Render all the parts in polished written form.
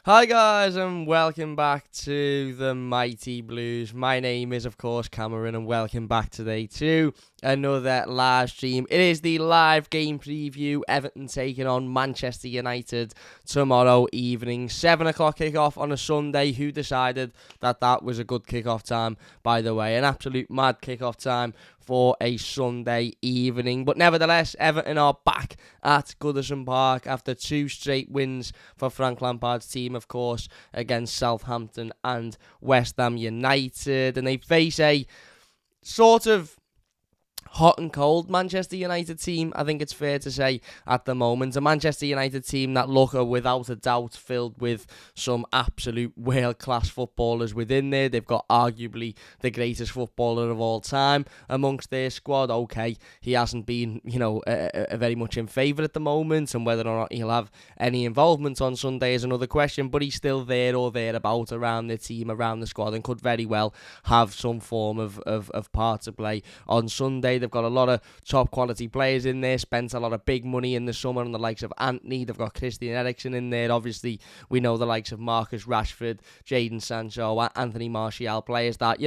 Hi guys and welcome back to the Mighty Blues. My name is of course Cameron and welcome back today to another live stream. It is the live game preview. Everton taking on Manchester United tomorrow evening. 7 o'clock kickoff on a Sunday. Who decided that was a good kickoff time, by the way? An absolute mad kickoff time for a Sunday evening. But nevertheless, Everton are back at Goodison Park after 2 straight wins for Frank Lampard's team, of course, against Southampton and West Ham United. And they face a sort of hot and cold Manchester United team, I think it's fair to say, at the moment. A Manchester United team that look without a doubt filled with some absolute world-class footballers within there. They've got arguably the greatest footballer of all time amongst their squad. Okay, he hasn't been, very much in favour at the moment, and whether or not he'll have any involvement on Sunday is another question, but he's still there or thereabout around the team, around the squad, and could very well have some form of part to play on Sunday. They've got a lot of top quality players in there, spent a lot of big money in the summer on the likes of Antony. They've got Christian Eriksen in there. Obviously, we know the likes of Marcus Rashford, Jadon Sancho, Anthony Martial, players that,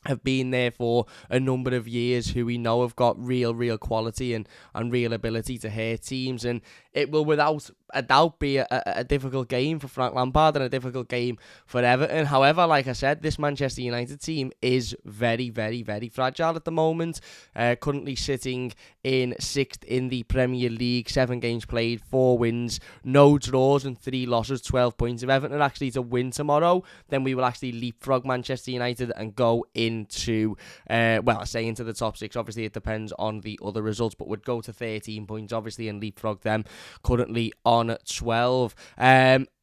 have been there for a number of years, who we know have got real quality and real ability to hurt teams. And it will without a doubt be a difficult game for Frank Lampard and a difficult game for Everton. However, like I said, this Manchester United team is very fragile at the moment. Currently sitting in 6th in the Premier League, 7 games played, 4 wins, no draws and 3 losses, 12 points. If Everton are actually to win tomorrow, then we will actually leapfrog Manchester United and go into, I say into the top 6. Obviously, it depends on the other results, but would go to 13 points, obviously, and leapfrog them, currently on 12.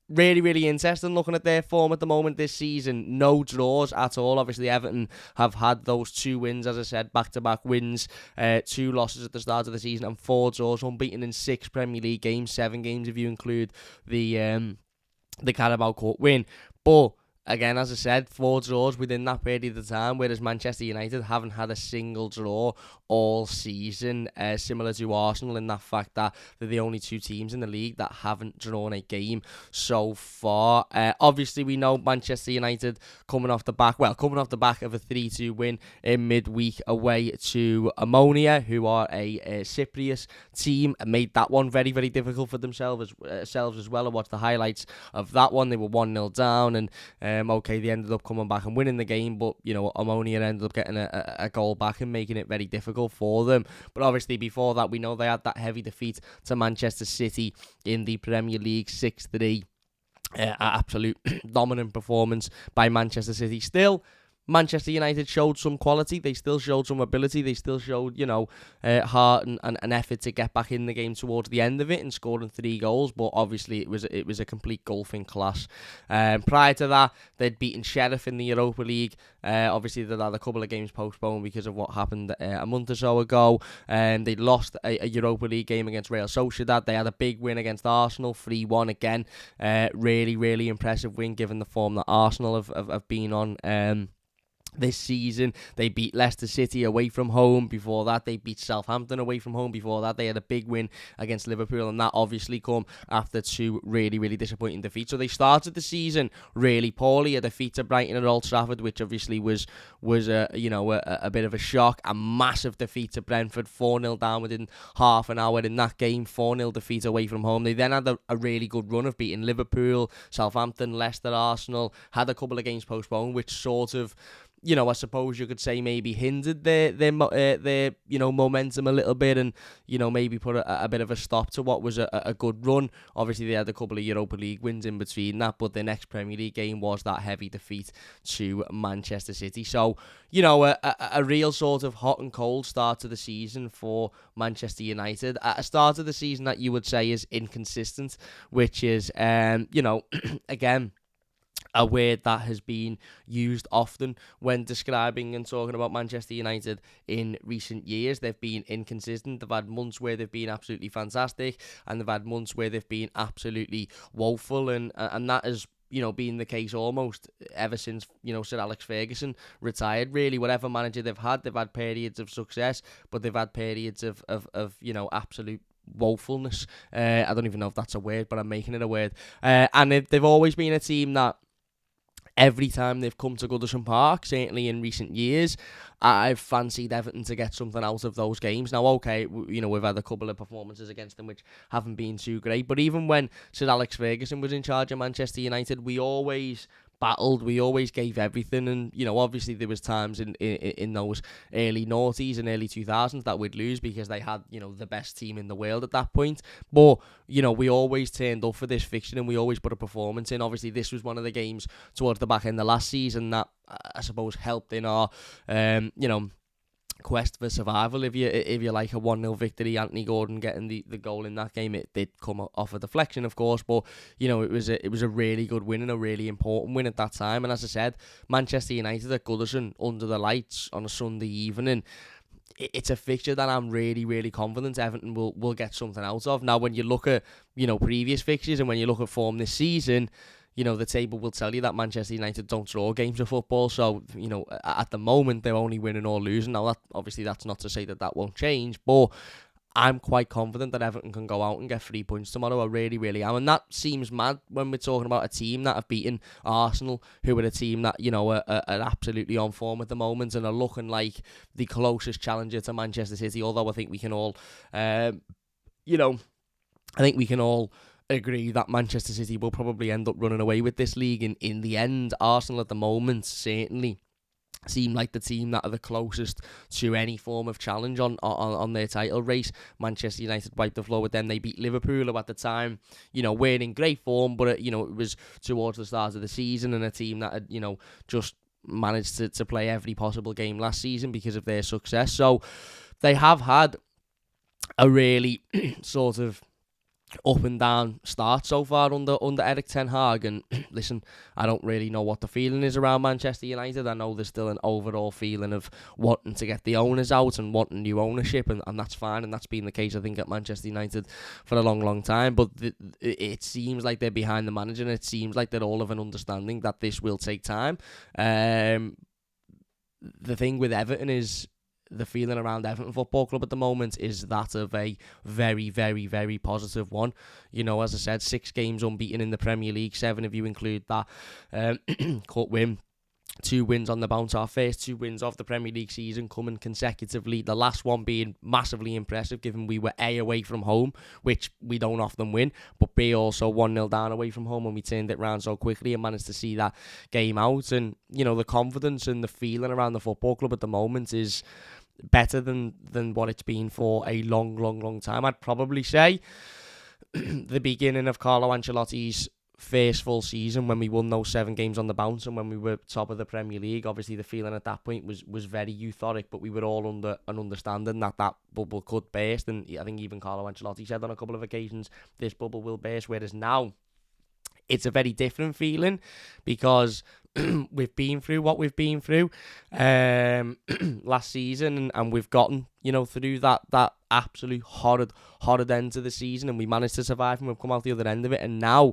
Really interesting looking at their form at the moment this season. No draws at all. Obviously, Everton have had those 2 wins, as I said, back-to-back wins, 2 losses at the start of the season, and 4 draws, unbeaten in 6 Premier League games, 7 games if you include the Carabao Cup win. But again, as I said, 4 draws within that period of time, whereas Manchester United haven't had a single draw all season, similar to Arsenal in that fact that they're the only 2 teams in the league that haven't drawn a game so far. Obviously, we know Manchester United coming off the back of a 3-2 win in midweek away to Ammonia, who are a Cyprus team, and made that one very difficult for themselves as well. I watched the highlights of that one. They were 1-0 down, and they ended up coming back and winning the game, but Ammonia ended up getting a goal back and making it very difficult for them. But obviously before that, we know they had that heavy defeat to Manchester City in the Premier League, 6-3. Absolute dominant performance by Manchester City. Still, Manchester United showed some quality. They still showed some ability. They still showed, heart and effort to get back in the game towards the end of it and scoring 3 goals. But obviously, it was a complete golfing class. Prior to that, they'd beaten Sheriff in the Europa League. Obviously, they'd had a couple of games postponed because of what happened a month or so ago. They lost a Europa League game against Real Sociedad. They had a big win against Arsenal, 3-1 again. Really impressive win given the form that Arsenal have been on this season. They beat Leicester City away from home. Before that, they beat Southampton away from home. Before that, they had a big win against Liverpool, and that obviously come after 2 really disappointing defeats. So they started the season really poorly. A defeat to Brighton at Old Trafford, which obviously was a bit of a shock. A massive defeat to Brentford, 4-0 down within half an hour in that game. 4-0 defeat away from home. They then had a really good run of beating Liverpool, Southampton, Leicester, Arsenal. Had a couple of games postponed, which sort of, I suppose you could say maybe hindered their momentum a little bit, and maybe put a bit of a stop to what was a good run. Obviously, they had a couple of Europa League wins in between that, but their next Premier League game was that heavy defeat to Manchester City. So, a real sort of hot and cold start to the season for Manchester United. A start of the season that you would say is inconsistent, which is, again, a word that has been used often when describing and talking about Manchester United in recent years. They've been inconsistent. They've had months where they've been absolutely fantastic, and they've had months where they've been absolutely woeful, and that has been the case almost ever since, Sir Alex Ferguson retired. Really, whatever manager they've had periods of success, but they've had periods of absolute woefulness. I don't even know if that's a word, but I'm making it a word. And they've always been a team that every time they've come to Goodison Park, certainly in recent years, I've fancied Everton to get something out of those games. Now, okay, we've had a couple of performances against them which haven't been too great, but even when Sir Alex Ferguson was in charge of Manchester United, we always battled, we always gave everything, and obviously there was times in those early noughties and early 2000s that we'd lose because they had the best team in the world at that point, but we always turned up for this fixture and we always put a performance in. Obviously this was one of the games towards the back end of last season that I suppose helped in our quest for survival, if you like. A 1-0 victory, Anthony Gordon getting the goal in that game. It did come off a deflection, of course, but it was a really good win and a really important win at that time. And as I said, Manchester United at Goodison under the lights on a Sunday evening, it's a fixture that I'm really, really confident Everton will get something out of. Now, when you look at previous fixtures and when you look at form this season, the table will tell you that Manchester United don't draw games of football. So, at the moment, they're only winning or losing. Now, that's not to say that won't change, but I'm quite confident that Everton can go out and get 3 points tomorrow. I really, really am. And that seems mad when we're talking about a team that have beaten Arsenal, who are a team that, are absolutely on form at the moment and are looking like the closest challenger to Manchester City. Although I think we can all, agree that Manchester City will probably end up running away with this league in the end. Arsenal at the moment certainly seem like the team that are the closest to any form of challenge on their title race. Manchester United wiped the floor with them. They beat Liverpool, who at the time, weren't in great form, but it was towards the start of the season, and a team that had, just managed to play every possible game last season because of their success. So they have had a really sort of up and down start so far under Erik ten Hag, and listen, I don't really know what the feeling is around Manchester United. I know there's still an overall feeling of wanting to get the owners out and wanting new ownership, and that's fine, and that's been the case I think at Manchester United for a long time, but it seems like they're behind the manager, and it seems like they're all of an understanding that this will take time. The thing with Everton is, the feeling around Everton Football Club at the moment is that of a very, very, very positive one. As I said, 6 games unbeaten in the Premier League, 7 if you include that cut win. 2 wins on the bounce. Our first 2 wins of the Premier League season coming consecutively. The last one being massively impressive, given we were A, away from home, which we don't often win, but B, also 1-0 down away from home, and we turned it round so quickly and managed to see that game out. And, the confidence and the feeling around the football club at the moment is better than what it's been for a long time. I'd probably say the beginning of Carlo Ancelotti's first full season, when we won those 7 games on the bounce and when we were top of the Premier League. Obviously the feeling at that point was very euphoric, but we were all under an understanding that bubble could burst, and I think even Carlo Ancelotti said on a couple of occasions this bubble will burst, whereas now it's a very different feeling because we've been through what we've been through last season, and we've gotten through that absolute horrid end to the season, and we managed to survive, and we've come out the other end of it, and now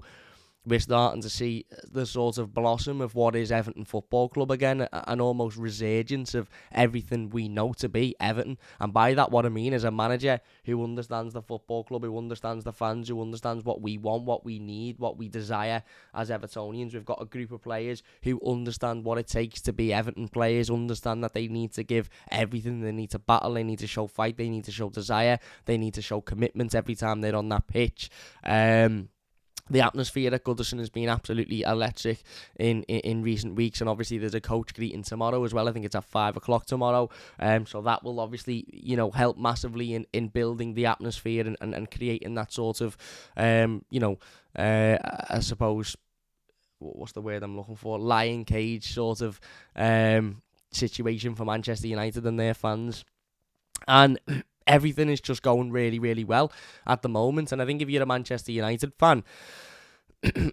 we're starting to see the sort of blossom of what is Everton Football Club again, an almost resurgence of everything we know to be Everton. And by that, what I mean is a manager who understands the football club, who understands the fans, who understands what we want, what we need, what we desire as Evertonians. We've got a group of players who understand what it takes to be Everton players, understand that they need to give everything, they need to battle, they need to show fight, they need to show desire, they need to show commitment every time they're on that pitch. The atmosphere at Goodison has been absolutely electric in recent weeks, and obviously there's a coach greeting tomorrow as well. I think it's at 5 o'clock tomorrow, so that will obviously help massively in building the atmosphere and creating that sort of I suppose, what's the word I'm looking for, lion cage sort of situation for Manchester United and their fans. And everything is just going really, really well at the moment. And I think if you're a Manchester United fan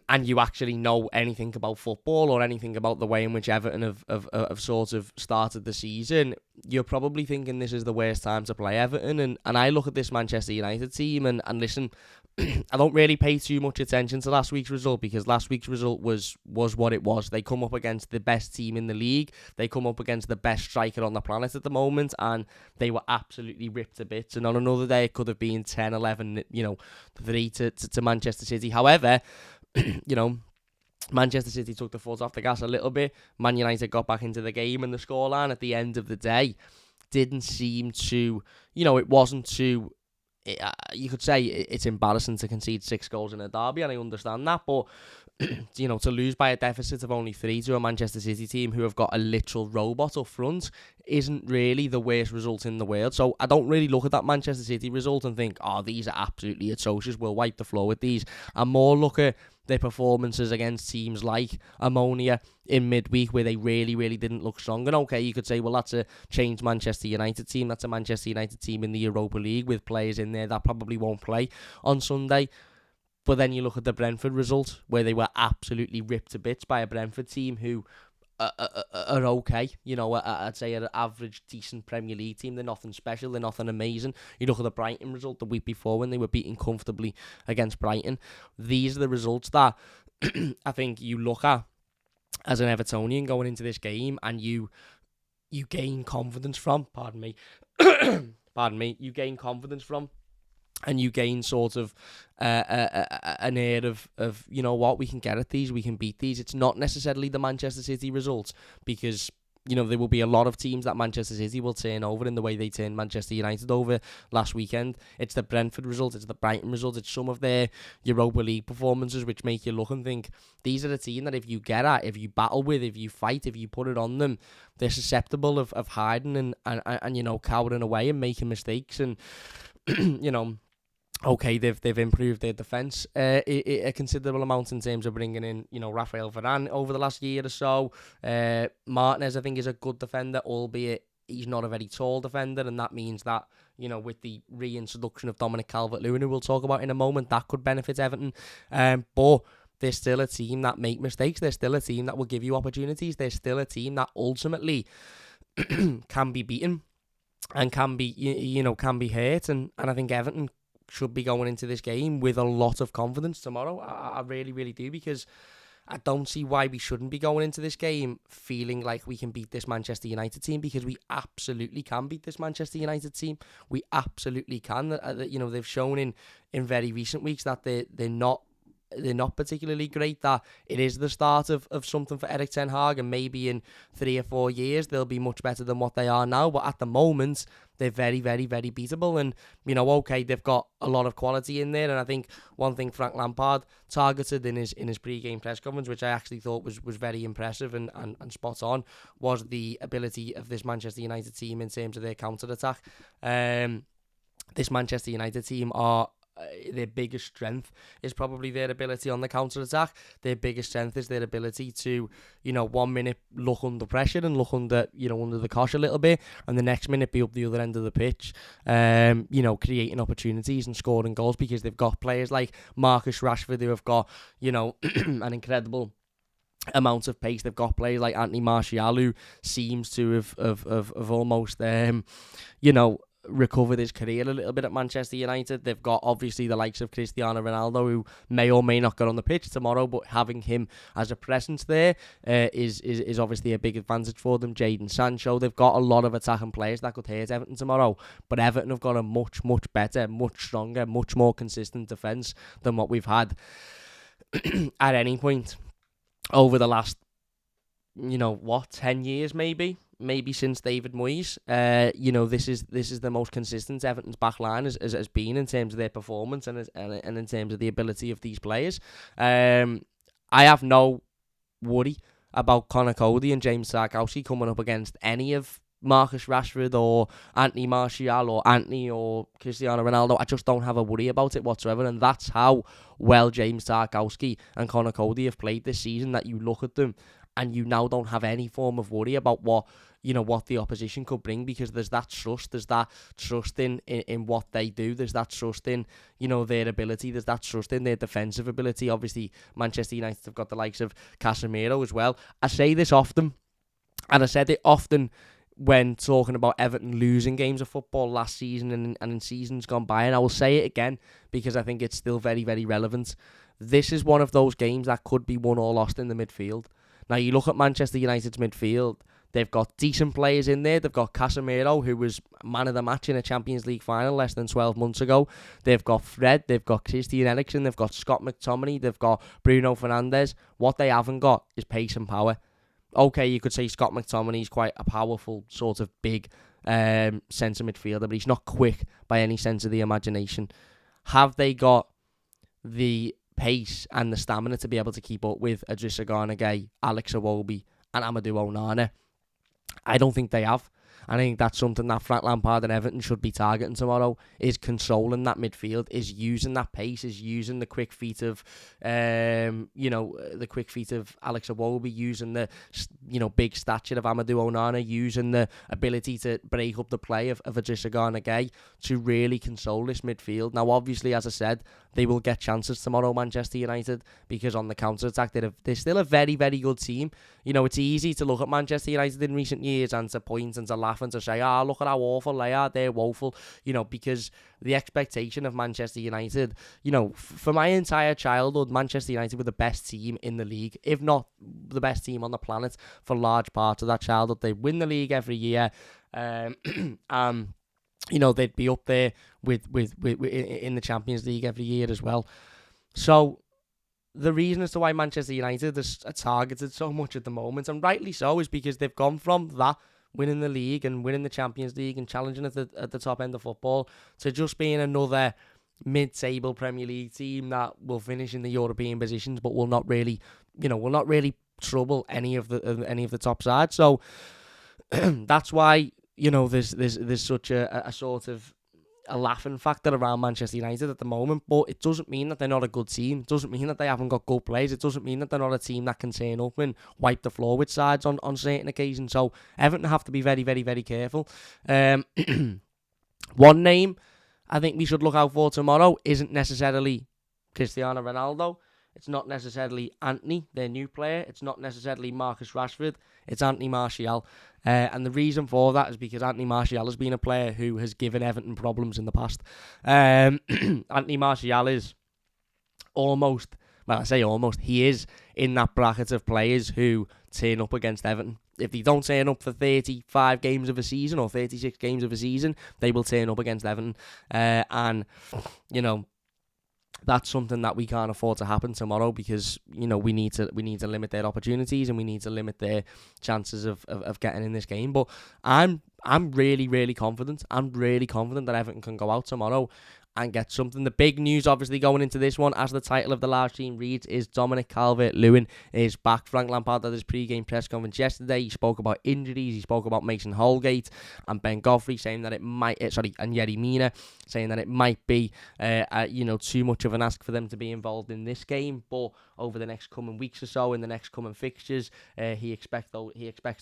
and you actually know anything about football or anything about the way in which Everton have sort of started the season, you're probably thinking this is the worst time to play Everton. And I look at this Manchester United team and listen, I don't really pay too much attention to last week's result, because last week's result was what it was. They come up against the best team in the league. They come up against the best striker on the planet at the moment, and they were absolutely ripped to bits. And on another day, it could have been 10, 11, 3 to Manchester City. However, Manchester City took the foot off the gas a little bit. Man United got back into the game, and the scoreline at the end of the day didn't seem to, it wasn't too... you could say it's embarrassing to concede 6 goals in a derby, and I understand that, but to lose by a deficit of only 3 to a Manchester City team who have got a literal robot up front isn't really the worst result in the world. So I don't really look at that Manchester City result and think, oh, these are absolutely atrocious, we'll wipe the floor with these. I more look at their performances against teams like Ammonia in midweek, where they really, really didn't look strong. And okay, you could say, well, that's a changed Manchester United team. That's a Manchester United team in the Europa League with players in there that probably won't play on Sunday. But then you look at the Brentford result, where they were absolutely ripped to bits by a Brentford team who are okay. I'd say an average, decent Premier League team. They're nothing special. They're nothing amazing. You look at the Brighton result the week before when they were beaten comfortably against Brighton. These are the results that I think you look at as an Evertonian going into this game, and you gain confidence from. Pardon me. You gain confidence from. And you gain sort of an air of, you know what, we can get at these, we can beat these. It's not necessarily the Manchester City results, because, there will be a lot of teams that Manchester City will turn over in the way they turned Manchester United over last weekend. It's the Brentford result, it's the Brighton result, it's some of their Europa League performances which make you look and think, these are a team that if you get at, if you battle with, if you fight, if you put it on them, they're susceptible of hiding and cowering away and making mistakes. And, okay, they've improved their defence a considerable amount in terms of bringing in, Rafael Varane over the last year or so. Martinez, I think, is a good defender, albeit he's not a very tall defender, and that means that, with the reintroduction of Dominic Calvert-Lewin, who we'll talk about in a moment, that could benefit Everton. But they're still a team that make mistakes. They're still a team that will give you opportunities. They're still a team that ultimately can be beaten and can be, can be hurt. And I think Everton should be going into this game with a lot of confidence tomorrow. I really, really do, because I don't see why we shouldn't be going into this game feeling like we can beat this Manchester United team, because we absolutely can beat this Manchester United team. We absolutely can. They've shown in very recent weeks that they're not particularly great, that it is the start of something for Erik ten Hag, and maybe in 3 or 4 years they'll be much better than what they are now. But at the moment, they're very, very, very beatable. And, okay, they've got a lot of quality in there. And I think one thing Frank Lampard targeted in his pre-game press conference, which I actually thought was very impressive and spot on, was the ability of this Manchester United team in terms of their counter-attack. This Manchester United team are... their biggest strength is probably their ability on the counter-attack. Their biggest strength is their ability to, 1 minute look under pressure and look under the cosh a little bit, and the next minute be up the other end of the pitch, creating opportunities and scoring goals, because they've got players like Marcus Rashford who have got, an incredible amount of pace. They've got players like Anthony Martial, who seems to have almost, recovered his career a little bit at Manchester United. They've got obviously the likes of Cristiano Ronaldo, who may or may not get on the pitch tomorrow, but having him as a presence there is obviously a big advantage for them. Jadon Sancho, they've got a lot of attacking players that could hurt Everton tomorrow, but Everton have got a much, much better, much stronger, much more consistent defence than what we've had at any point over the last 10 years maybe since David Moyes. This is the most consistent Everton's back line has been in terms of their performance and in terms of the ability of these players. I have no worry about Conor Cody and James Tarkowski coming up against any of Marcus Rashford or Anthony Martial or Anthony or Cristiano Ronaldo. I just don't have a worry about it whatsoever, and that's how well James Tarkowski and Conor Cody have played this season, that you look at them and you now don't have any form of worry about what the opposition could bring, because there's that trust. There's that trust in what they do. There's that trust in, their ability. There's that trust in their defensive ability. Obviously, Manchester United have got the likes of Casemiro as well. I say this often, and I said it often when talking about Everton losing games of football last season and in seasons gone by, and I will say it again because I think it's still very, very relevant. This is one of those games that could be won or lost in the midfield. Now, you look at Manchester United's midfield, they've got decent players in there. They've got Casemiro, who was man of the match in a Champions League final less than 12 months ago. They've got Fred, they've got Christian Eriksen, they've got Scott McTominay, they've got Bruno Fernandes. What they haven't got is pace and power. Okay, you could say Scott McTominay is quite a powerful, sort of big centre midfielder, but he's not quick by any sense of the imagination. Have they got the pace and the stamina to be able to keep up with Idrissa Gana Gueye, Alex Iwobi, and Amadou Onana? I don't think they have. And I think that's something that Frank Lampard and Everton should be targeting tomorrow, is controlling that midfield, is using that pace, is using the quick feet of, the quick feet of Alex Iwobi, using the, big stature of Amadou Onana, using the ability to break up the play of Idrissa Gana Gueye to really control this midfield. Now, obviously, as I said, they will get chances tomorrow, Manchester United, because on the counter-attack, they're still a very, very good team. It's easy to look at Manchester United in recent years and to point and to laugh and to say, look at how awful they are, they're woeful, because the expectation of Manchester United, for my entire childhood, Manchester United were the best team in the league, if not the best team on the planet for large parts of that childhood. They win the league every year, they'd be up there with in the Champions League every year as well. So the reason as to why Manchester United are targeted so much at the moment, and rightly so, is because they've gone from that, winning the league and winning the Champions League and challenging at the top end of football, to just being another mid-table Premier League team that will finish in the European positions, but will not really trouble any of the top sides. So that's why there's such a sort of a laughing factor around Manchester United at the moment, but it doesn't mean that they're not a good team. It doesn't mean that they haven't got good players. It doesn't mean that they're not a team that can turn up and wipe the floor with sides on certain occasions. So Everton have to be very, very, very careful. One name I think we should look out for tomorrow isn't necessarily Cristiano Ronaldo. It's not necessarily Anthony, their new player. It's not necessarily Marcus Rashford. It's Anthony Martial. And the reason for that is because Anthony Martial has been a player who has given Everton problems in the past. Anthony Martial is he is in that bracket of players who turn up against Everton. If they don't turn up for 35 games of a season or 36 games of a season, they will turn up against Everton. That's something that we can't afford to happen tomorrow, because we need to limit their opportunities and we need to limit their chances of getting in this game. But I'm really, really confident. I'm really confident that Everton can go out tomorrow and get something. The big news, obviously, going into this one, as the title of the live stream reads, is Dominic Calvert-Lewin is back. Frank Lampard had his pre-game press conference yesterday. He spoke about injuries. He spoke about Mason Holgate and Ben Godfrey, saying that it might, and Yerry Mina, saying that it might be, too much of an ask for them to be involved in this game. But over the next coming weeks or so, in the next coming fixtures, he expects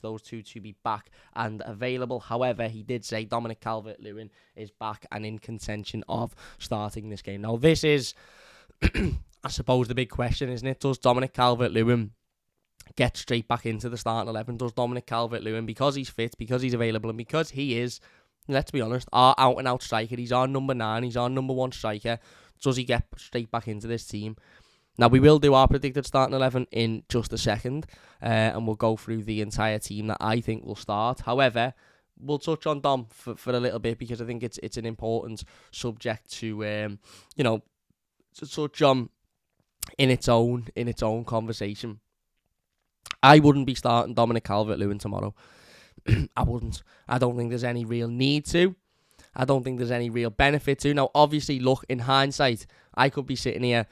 those two to be back and available. However, he did say Dominic Calvert-Lewin is back and in contention of starting this game. Now, this is, I suppose, the big question, isn't it? Does Dominic Calvert-Lewin get straight back into the starting 11? Does Dominic Calvert-Lewin, because he's fit, because he's available, and because he is, let's be honest, our out-and-out striker, he's our number 9, he's our number 1 striker, does he get straight back into this team? Now, we will do our predicted starting 11 in just a second, and we'll go through the entire team that I think will start. However, we'll touch on Dom for a little bit, because I think it's an important subject to to touch on in its own conversation. I wouldn't be starting Dominic Calvert-Lewin tomorrow. I wouldn't. I don't think there's any real need to. I don't think there's any real benefit to. Now, obviously, look, in hindsight, I could be sitting here,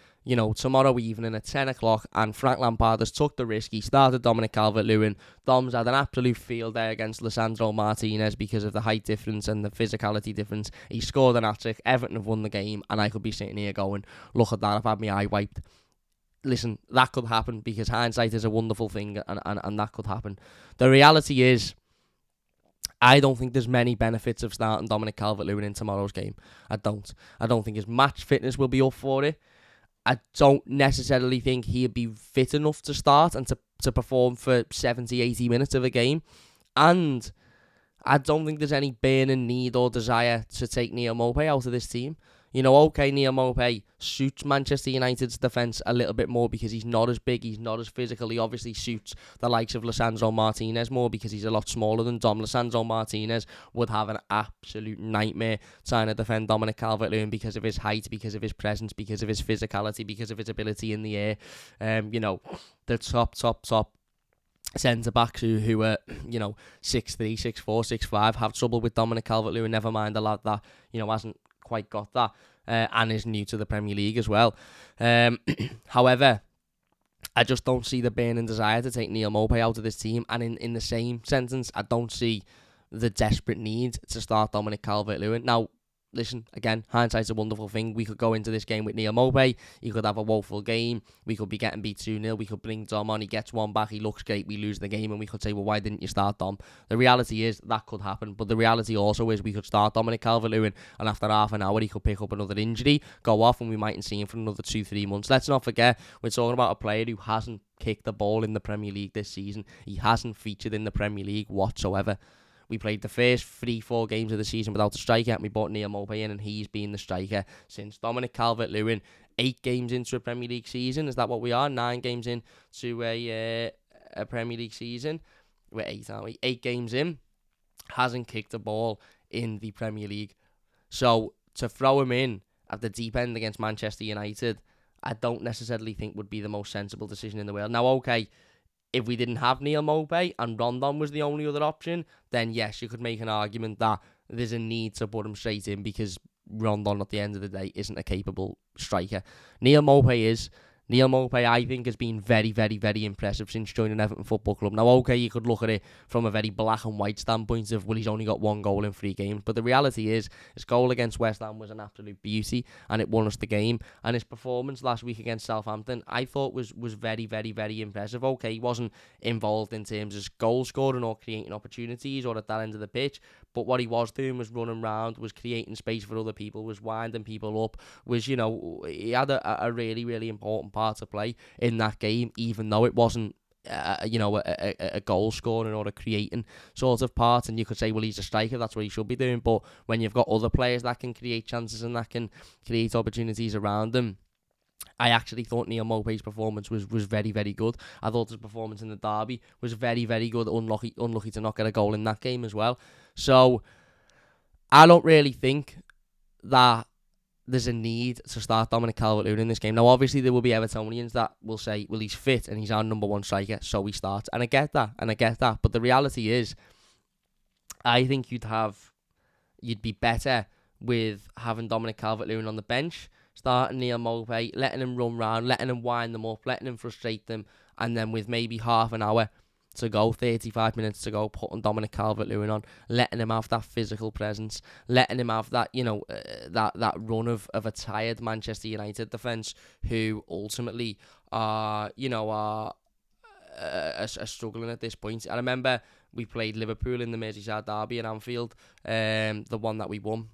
tomorrow evening at 10 o'clock, and Frank Lampard has took the risk. He started Dominic Calvert-Lewin. Dom's had an absolute field day against Lisandro Martinez because of the height difference and the physicality difference. He scored an hat-trick. Everton have won the game, and I could be sitting here going, look at that, I've had my eye wiped. Listen, that could happen, because hindsight is a wonderful thing, and that could happen. The reality is, I don't think there's many benefits of starting Dominic Calvert-Lewin in tomorrow's game. I don't think his match fitness will be up for it. I don't necessarily think he'd be fit enough to start and to perform for 70, 80 minutes of a game. And I don't think there's any burning need or desire to take Neil Maupay out of this team. You know, okay, Neil Maupay suits Manchester United's defence a little bit more because he's not as big, he's not as physical. He obviously suits the likes of Lisandro Martinez more because he's a lot smaller than Dom. Lisandro Martinez would have an absolute nightmare trying to defend Dominic Calvert-Lewin because of his height, because of his presence, because of his physicality, because of his ability in the air. You know, the top centre-backs who are, you know, 6'3", 6'4", 6'5", have trouble with Dominic Calvert-Lewin, never mind a lad that, you know, hasn't quite got that and is new to the Premier League as well. However, I just don't see the burning desire to take Neil Maupay out of this team, and in the same sentence, I don't see the desperate need to start Dominic Calvert-Lewin. Now, listen, again, hindsight's a wonderful thing. We could go into this game with Neil Maupay. He could have a woeful game. We could be getting beat 2-0. We could bring Dom on. He gets one back. He looks great. We lose the game. And we could say, well, why didn't you start Dom? The reality is that could happen. But the reality also is we could start Dominic Calvert-Lewin, and after half an hour, he could pick up another injury, go off, and we mightn't see him for another 2-3 months. Let's not forget, we're talking about a player who hasn't kicked the ball in the Premier League this season. He hasn't featured in the Premier League whatsoever. We played the first 3-4 games of the season without a striker, and we brought Neil Maupay in, and he's been the striker since. Dominic Calvert-Lewin, 8 games into a Premier League season. Is that what we are? 9 games into a Premier League season. We're 8, aren't we? 8 games in, hasn't kicked a ball in the Premier League. So to throw him in at the deep end against Manchester United, I don't necessarily think would be the most sensible decision in the world. Now, okay, if we didn't have Neil Maupay and Rondon was the only other option, then yes, you could make an argument that there's a need to put him straight in because Rondon, at the end of the day, isn't a capable striker. Neil Maupay is. Neil Maupay, I think, has been very, very, very impressive since joining Everton Football Club. Now, okay, you could look at it from a very black and white standpoint of, well, he's only got 1 goal in 3 games. But the reality is, his goal against West Ham was an absolute beauty, and it won us the game. And his performance last week against Southampton, I thought was very, very, very impressive. Okay, he wasn't involved in terms of goal scoring or creating opportunities or at that end of the pitch, but what he was doing was running around, was creating space for other people, was winding people up, was, you know, he had a really, really important part to play in that game, even though it wasn't, you know, a goal scoring or a creating sort of part. And you could say, well, he's a striker, that's what he should be doing. But when you've got other players that can create chances and that can create opportunities around them, I actually thought Neil Maupay's performance was very, very good. I thought his performance in the derby was very, very good. Unlucky to not get a goal in that game as well. So I don't really think that there's a need to start Dominic Calvert-Lewin in this game. Now, obviously, there will be Evertonians that will say, well, he's fit and he's our number 1 striker, so he starts. And I get that. But the reality is, I think you'd be better with having Dominic Calvert-Lewin on the bench, starting Neil Maupay, letting him run round, letting him wind them up, letting him frustrate them, and then with maybe half an hour to go, 35 minutes to go, putting Dominic Calvert-Lewin on, letting him have that physical presence, letting him have that, you know, that run of a tired Manchester United defence who ultimately are struggling at this point. I remember we played Liverpool in the Merseyside derby in Anfield, the one that we won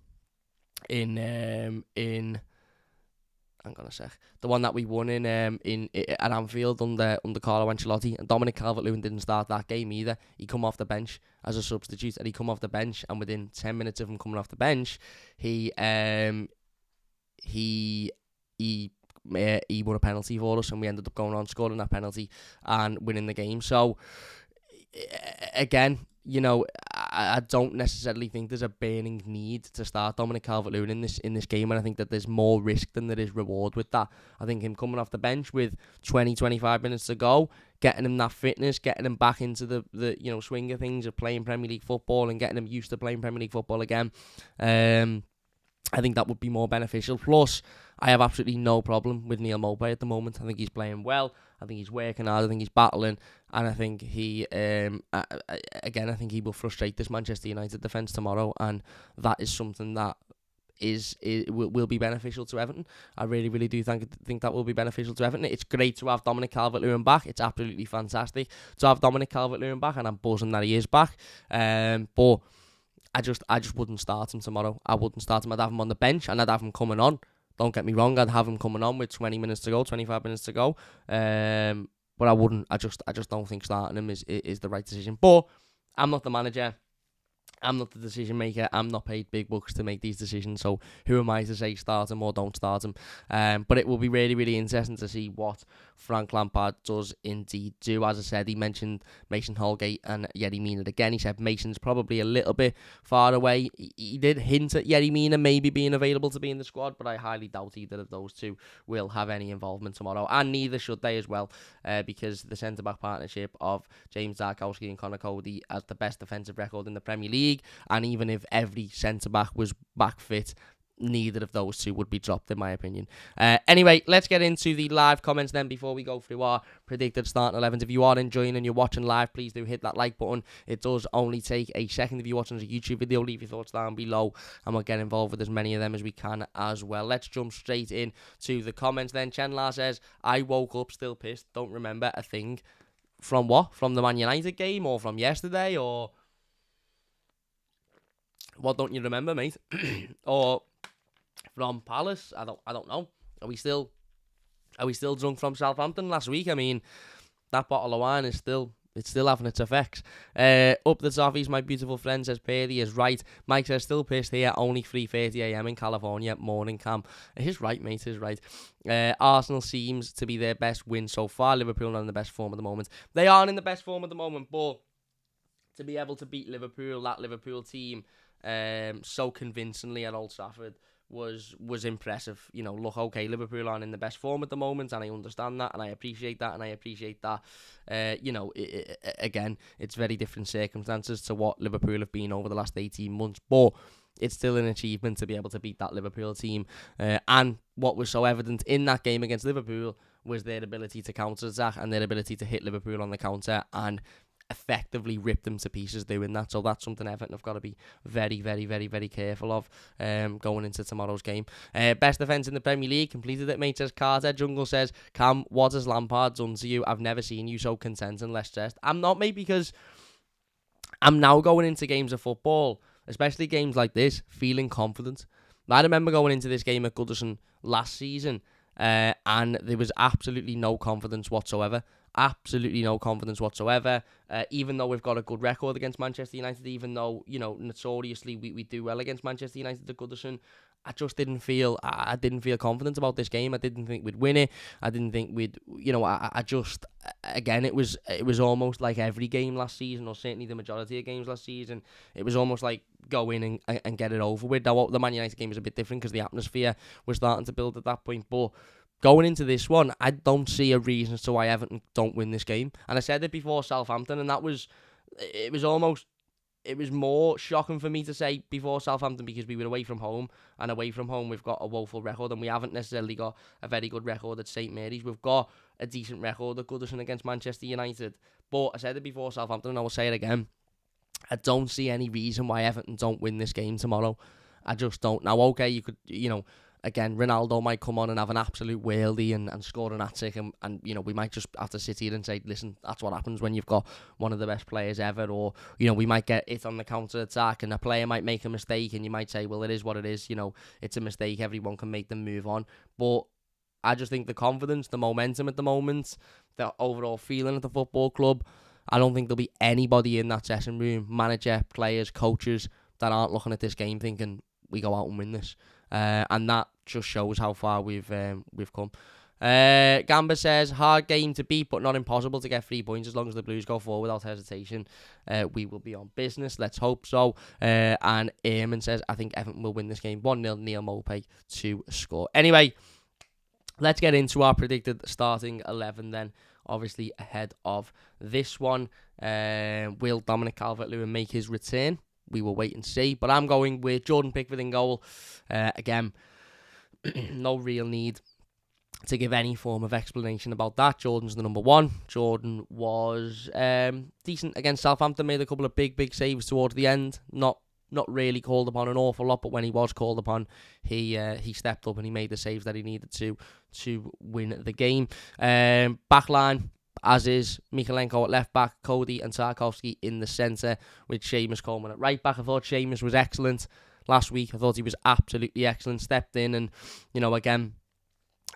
the one that we won at Anfield under Carlo Ancelotti, and Dominic Calvert-Lewin didn't start that game either. He come off the bench as a substitute, and he come off the bench, and within 10 minutes of him coming off the bench, he won a penalty for us, and we ended up going on scoring that penalty and winning the game. So again, you know, I don't necessarily think there's a burning need to start Dominic Calvert-Lewin in this game, and I think that there's more risk than there is reward with that. I think him coming off the bench with 20-25 minutes to go, getting him that fitness, getting him back into the you know, swing of things of playing Premier League football and getting him used to playing Premier League football again, I think that would be more beneficial. Plus, I have absolutely no problem with Neil Maupay at the moment. I think he's playing well. I think he's working hard. I think he's battling. And I think he, I think he will frustrate this Manchester United defence tomorrow. And that is something that will be beneficial to Everton. I really, really do think that will be beneficial to Everton. It's great to have Dominic Calvert-Lewin back. It's absolutely fantastic to have Dominic Calvert-Lewin back. And I'm buzzing that he is back. But I just wouldn't start him tomorrow. I wouldn't start him. I'd have him on the bench and I'd have him coming on. Don't get me wrong, I'd have him coming on with 20 minutes to go, 25 minutes to go. But I wouldn't. I just don't think starting him is the right decision. But I'm not the manager. I'm not the decision maker. I'm not paid big bucks to make these decisions. So who am I to say start him or don't start him? But it will be really, really interesting to see what Frank Lampard does indeed do. As I said, he mentioned Mason Holgate and Yerry Mina again. He said Mason's probably a little bit far away. He did hint at Yerry Mina maybe being available to be in the squad, but I highly doubt either of those two will have any involvement tomorrow. And neither should they as well, because the centre-back partnership of James Tarkowski and Connor Cody has the best defensive record in the Premier League. And even if every centre-back was back fit, neither of those two would be dropped, in my opinion. Anyway, let's get into the live comments then before we go through our predicted starting 11s. If you are enjoying and you're watching live, please do hit that like button. It does only take a second if you're watching as a YouTube video. Leave your thoughts down below and we'll get involved with as many of them as we can as well. Let's jump straight in to the comments then. Chenlar says, I woke up still pissed. Don't remember a thing. From what? From the Man United game or from yesterday or... What don't you remember, mate? Or from Palace? I don't know. Are we still drunk from Southampton last week? I mean, that bottle of wine is still having its effects. Up the toffees, my beautiful friend says Perry is right. Mike says still pissed here. Only 3:30 a.m. in California morning camp. He's right, mate. He's right. Arsenal seems to be their best win so far. Liverpool are in the best form at the moment. They aren't in the best form at the moment, but to be able to beat Liverpool, that Liverpool team, so convincingly at Old Trafford was impressive. You know, look, okay, Liverpool aren't in the best form at the moment, and I understand that, and I appreciate that, you know, again, it's very different circumstances to what Liverpool have been over the last 18 months, but it's still an achievement to be able to beat that Liverpool team. And what was so evident in that game against Liverpool was their ability to counter-attack and their ability to hit Liverpool on the counter and effectively rip them to pieces doing that. So that's something Everton have got to be very, very, very, very careful of going into tomorrow's game. Best defence in the Premier League, completed it, mate, says Carter. Jungle says, Cam, what has Lampard done to you? I've never seen you so content and less stressed. I'm not, mate, because I'm now going into games of football, especially games like this, feeling confident. I remember going into this game at Goodison last season, and there was absolutely no confidence whatsoever. Absolutely no confidence whatsoever. Even though we've got a good record against Manchester United, even though, you know, notoriously we do well against Manchester United at Goodison, I just didn't feel confident about this game. I didn't think we'd win it. I didn't think we'd, you know, I just, again, it was almost like every game last season, or certainly the majority of games last season, it was almost like go in and get it over with. Now, the Man United game was a bit different because the atmosphere was starting to build at that point, but going into this one, I don't see a reason as to why Everton don't win this game. And I said it before Southampton, and it was more shocking for me to say before Southampton because we were away from home, and away from home we've got a woeful record, and we haven't necessarily got a very good record at St Mary's. We've got a decent record at Goodison against Manchester United. But I said it before Southampton, and I will say it again. I don't see any reason why Everton don't win this game tomorrow. I just don't. Now, okay, you could, you know, again, Ronaldo might come on and have an absolute worldie and score an hat-trick, and you know, we might just have to sit here and say, listen, that's what happens when you've got one of the best players ever. Or, you know, we might get it on the counter-attack and a player might make a mistake and you might say, well, it is what it is, you know, it's a mistake, everyone can make them move on. But I just think the confidence, the momentum at the moment, the overall feeling at the football club, I don't think there'll be anybody in that session room, manager, players, coaches, that aren't looking at this game thinking, we go out and win this. And that just shows how far we've come. Gamba says, hard game to beat, but not impossible to get 3 points as long as the Blues go forward without hesitation. We will be on business. Let's hope so. And Eamon says, I think Everton will win this game. 1-0, Neil Mopay to score. Anyway, let's get into our predicted starting 11 then. Obviously, ahead of this one, will Dominic Calvert-Lewin make his return? We will wait and see. But I'm going with Jordan Pickford in goal. Again, no real need to give any form of explanation about that. Jordan's the number one. Jordan was decent against Southampton. Made a couple of big saves towards the end. Not really called upon an awful lot, but when he was called upon, he stepped up and he made the saves that he needed to win the game. Backline, as is Mikalenko at left back, Cody and Tarkowski in the centre, with Seamus Coleman at right back. I thought Seamus was excellent last week. I thought he was absolutely excellent. Stepped in and, you know, again,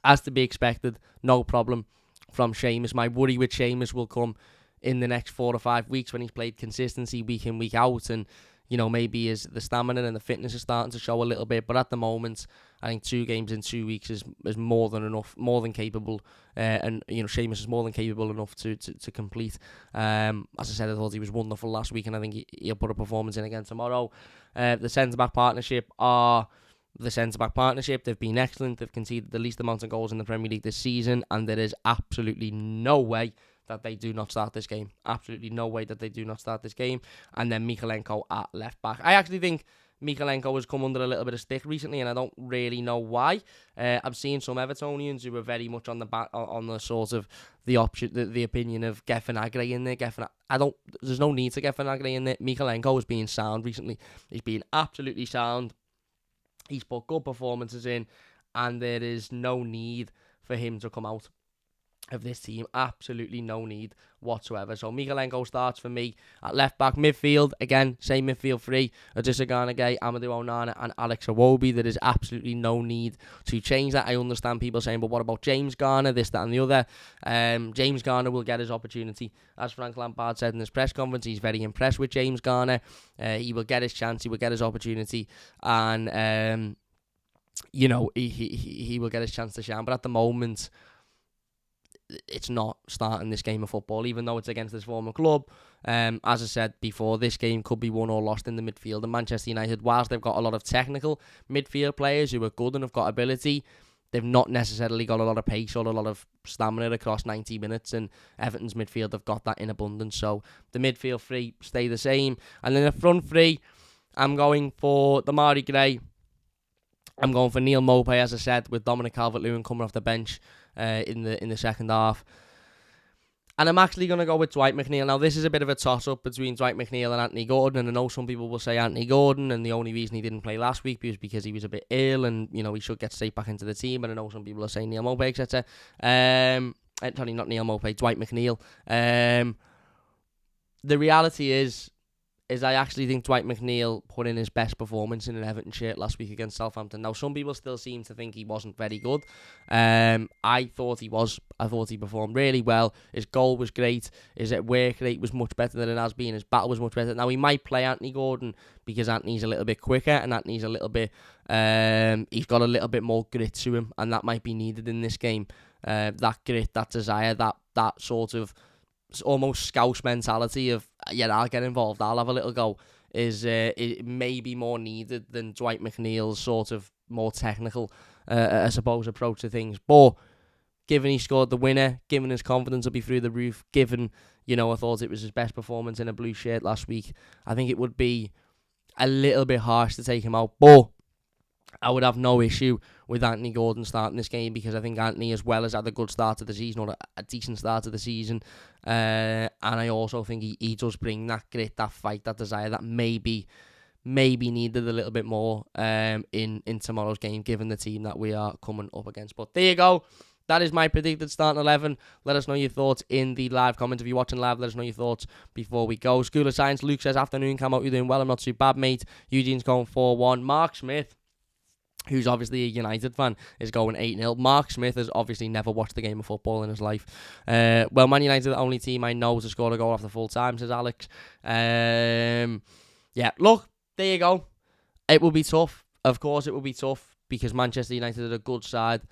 as to be expected, no problem from Seamus. My worry with Seamus will come in the next 4 or 5 weeks when he's played consistency week in, week out, and maybe the stamina and the fitness is starting to show a little bit. But at the moment, I think 2 games in 2 weeks is more than enough, more than capable. And Seamus is more than capable enough to complete. As I said, I thought he was wonderful last week, and I think he'll put a performance in again tomorrow. The centre-back partnership are the centre-back partnership. They've been excellent. They've conceded the least amount of goals in the Premier League this season, and there is absolutely no way that they do not start this game. Absolutely no way that they do not start this game. And then Mykolenko at left-back. I actually think Mykolenko has come under a little bit of stick recently, and I don't really know why. I've seen some Evertonians who are very much on the sort of the opinion of get Vinagre in there. There's no need to get Vinagre in there. Mykolenko has been sound recently. He's been absolutely sound. He's put good performances in, and there is no need for him to come out of this team. Absolutely no need whatsoever. So Mykolenko starts for me at left back. Midfield, again, same midfield three: Odissa Garnagay, Amadou Onana, and Alex Iwobi. There is absolutely no need to change that. I understand people saying, but what about James Garner, this, that and the other? James Garner will get his opportunity. As Frank Lampard said in his press conference, he's very impressed with James Garner. He will get his chance, he will get his opportunity, and he will get his chance to shine. But at the moment, it's not starting this game of football, even though it's against this former club. As I said before, this game could be won or lost in the midfield. And Manchester United, whilst they've got a lot of technical midfield players who are good and have got ability, they've not necessarily got a lot of pace or a lot of stamina across 90 minutes. And Everton's midfield have got that in abundance. So the midfield three stay the same. And then the front three, I'm going for Demarai Gray. I'm going for Neal Maupay, as I said, with Dominic Calvert-Lewin coming off the bench in the second half. And I'm actually going to go with Dwight McNeil. Now, this is a bit of a toss-up between Dwight McNeil and Anthony Gordon, and I know some people will say Anthony Gordon, and the only reason he didn't play last week was because he was a bit ill, and, he should get straight back into the team, and I know some people are saying Neal Maupay, etc. Sorry, not Neal Maupay, Dwight McNeil. The reality is I actually think Dwight McNeil put in his best performance in an Everton shirt last week against Southampton. Now, some people still seem to think he wasn't very good. I thought he was. I thought he performed really well. His goal was great. His work rate was much better than it has been. His battle was much better. Now, he might play Anthony Gordon because Anthony's a little bit quicker and Anthony's a little bit... he's got a little bit more grit to him, and that might be needed in this game. That grit, that desire, that sort of almost scouse mentality of, I'll get involved, I'll have a little go, is it may be more needed than Dwight McNeil's sort of more technical, I suppose, approach to things. But given he scored the winner, given his confidence will be through the roof, given, I thought it was his best performance in a blue shirt last week, I think it would be a little bit harsh to take him out. But I would have no issue with Anthony Gordon starting this game, because I think Anthony as well has had a good start to the season, or a decent start to the season. And I also think he does bring that grit, that fight, that desire that maybe needed a little bit more in tomorrow's game, given the team that we are coming up against. But there you go. That is my predicted starting 11. Let us know your thoughts in the live comments. If you're watching live, let us know your thoughts before we go. School of Science, Luke says, afternoon, Cam, out, you're doing well. I'm not too bad, mate. Eugene's going 4-1. Mark Smith, who's obviously a United fan, is going 8-0. Mark Smith has obviously never watched the game of football in his life. Well, Man United are the only team I know to score a goal after full time, says Alex. Look, there you go. It will be tough. Of course it will be tough, because Manchester United are a good side.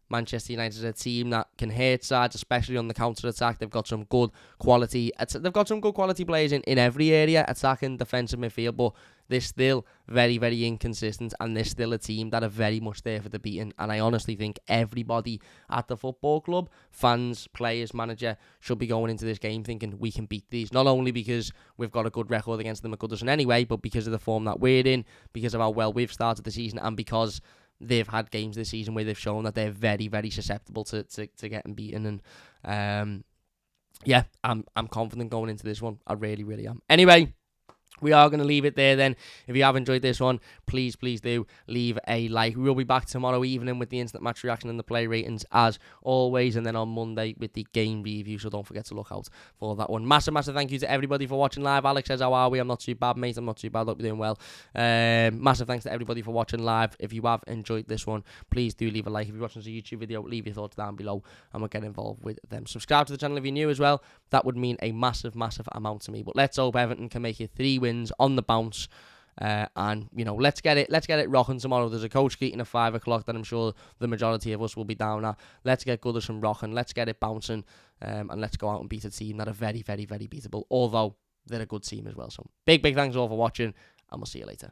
Manchester United is a team that can hurt sides, especially on the counter-attack. They've got some good quality. They've got some good quality players in every area, attacking, defensive, midfield, but they're still very, very inconsistent, and they're still a team that are very much there for the beating. And I honestly think everybody at the football club, fans, players, manager, should be going into this game thinking we can beat these. Not only because we've got a good record against them at Goodison anyway, but because of the form that we're in, because of how well we've started the season, and because they've had games this season where they've shown that they're very, very susceptible to getting beaten. And I'm confident going into this one. I really, really am. Anyway, we are going to leave it there then. If you have enjoyed this one, please do leave a like. We will be back tomorrow evening with the instant match reaction and the play ratings as always, and then on Monday with the game review, so don't forget to look out for that one. Massive thank you to everybody for watching live. Alex says, how are we? I'm not too bad, mate. I'm not too bad. Hope you're doing well. Massive thanks to everybody for watching live. If you have enjoyed this one, please do leave a like. If you're watching this YouTube video, leave your thoughts down below and we'll get involved with them. Subscribe to the channel if you're new as well. That would mean a massive amount to me. But let's hope Everton can make it 3 wins on the bounce. And let's get it rocking tomorrow. There's a coach meeting at 5 o'clock that I'm sure the majority of us will be down at. Let's get Goodison rocking. Let's get it bouncing, and let's go out and beat a team that are very, very, very beatable. Although they're a good team as well. So big thanks all for watching, and we'll see you later.